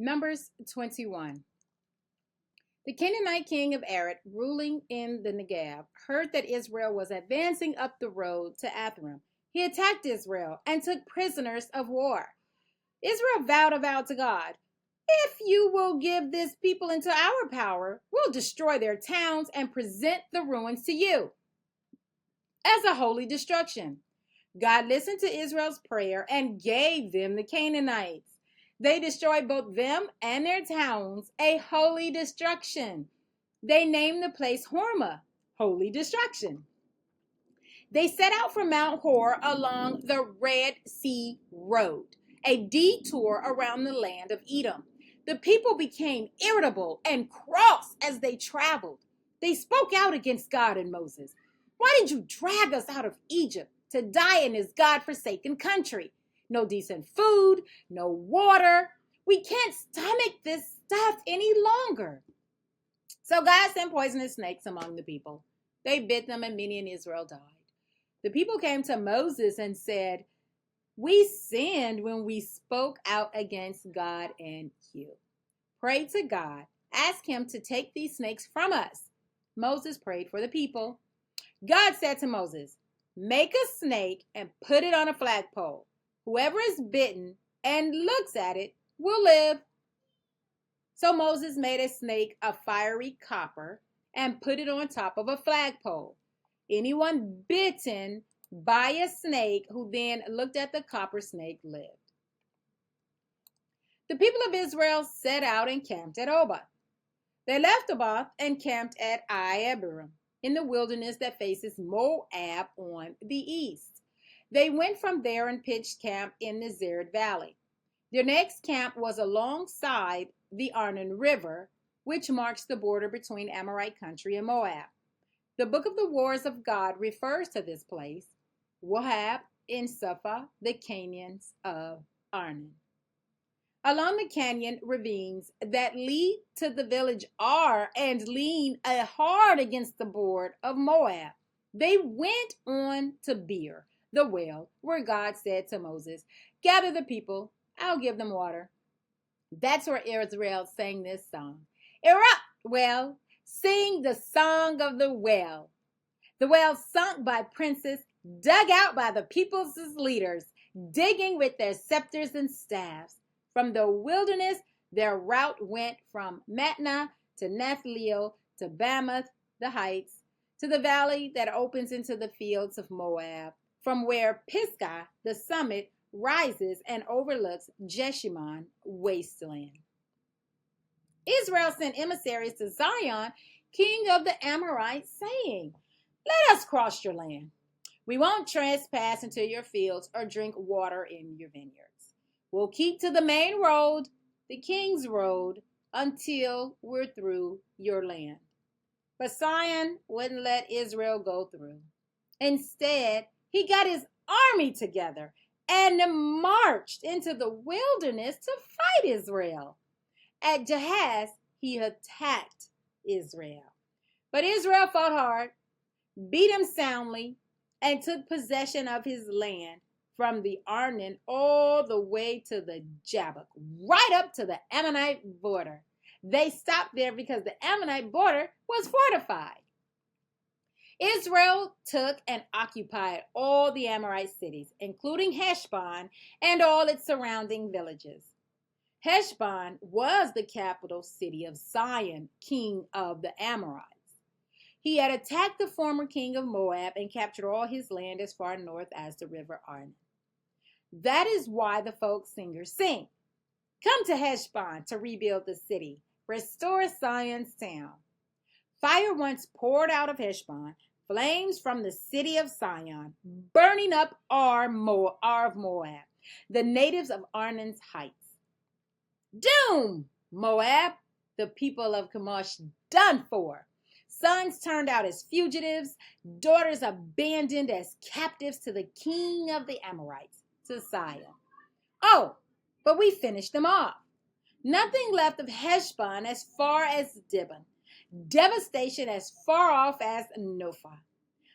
Numbers 21. The Canaanite king of Arad, ruling in the Negev, heard that Israel was advancing up the road to Atharim. He attacked Israel and took prisoners of war. Israel vowed a vow to God. If you will give this people into our power, we'll destroy their towns and present the ruins to you as a holy destruction. God listened to Israel's prayer and gave them the Canaanites. They destroyed both them and their towns, a holy destruction. They named the place Hormah, holy destruction. They set out from Mount Hor along the Red Sea Road, a detour around the land of Edom. The people became irritable and cross as they traveled. They spoke out against God and Moses. Why did you drag us out of Egypt to die in this God-forsaken country? No decent food, no water. We can't stomach this stuff any longer. So God sent poisonous snakes among the people. They bit them, and many in Israel died. The people came to Moses and said, "We sinned when we spoke out against God and you. Pray to God. Ask him to take these snakes from us." Moses prayed for the people. God said to Moses, "Make a snake and put it on a flagpole. Whoever is bitten and looks at it will live." So Moses made a snake of fiery copper and put it on top of a flagpole. Anyone bitten by a snake who then looked at the copper snake lived. The people of Israel set out and camped at Oboth. They left Oboth and camped at Abiram in the wilderness that faces Moab on the east. They went from there and pitched camp in the Zered Valley. Their next camp was alongside the Arnon River, which marks the border between Amorite country and Moab. The book of the Wars of God refers to this place, Wahab in Suphah, the canyons of Arnon. Along the canyon ravines that lead to the village Ar and lean hard against the border of Moab, they went on to Beer, the well, where God said to Moses, "Gather the people, I'll give them water." That's where Israel sang this song. Erupt, well, sing the song of the well. The well sunk by princes, dug out by the people's leaders, digging with their scepters and staffs. From the wilderness, their route went from Matnah to Nathleel to Bamoth, the heights, to the valley that opens into the fields of Moab, from where Pisgah, the summit, rises and overlooks Jeshimon wasteland. Israel sent emissaries to Zion, king of the Amorites, saying, "Let us cross your land. We won't trespass into your fields or drink water in your vineyards. We'll keep to the main road, the king's road, until we're through your land." But Sihon wouldn't let Israel go through. Instead, he got his army together and marched into the wilderness to fight Israel. At Jahaz, he attacked Israel. But Israel fought hard, beat him soundly, and took possession of his land from the Arnon all the way to the Jabbok, right up to the Ammonite border. They stopped there because the Ammonite border was fortified. Israel took and occupied all the Amorite cities, including Heshbon and all its surrounding villages. Heshbon was the capital city of Sihon, king of the Amorites. He had attacked the former king of Moab and captured all his land as far north as the river Arnon. That is why the folk singers sing, "Come to Heshbon to rebuild the city, restore Zion's town." Fire once poured out of Heshbon, flames from the city of Sion, burning up Ar of Moab, the natives of Arnon's heights. Doom, Moab, the people of Chemosh, done for. Sons turned out as fugitives, daughters abandoned as captives to the king of the Amorites, to Sion. Oh, but we finished them off. Nothing left of Heshbon as far as Dibon. Devastation as far off as Nophah.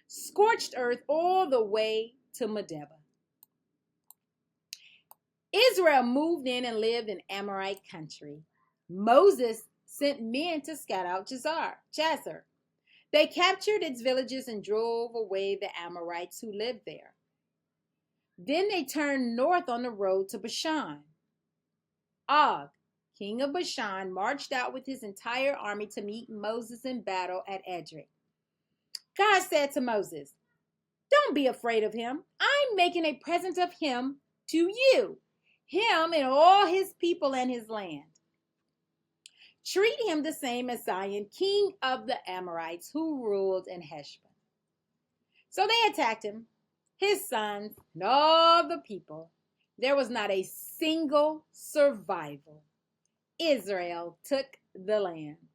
Scorched earth all the way to Medeba. Israel moved in and lived in Amorite country. Moses sent men to scout out Jazer. They captured its villages and drove away the Amorites who lived there. Then they turned north on the road to Bashan. Og, king of Bashan, marched out with his entire army to meet Moses in battle at Edrei. God said to Moses, "Don't be afraid of him. I'm making a present of him to you, him and all his people and his land. Treat him the same as Sihon, king of the Amorites, who ruled in Heshbon." So they attacked him, his sons, and all the people. There was not a single survivor. Israel took the land.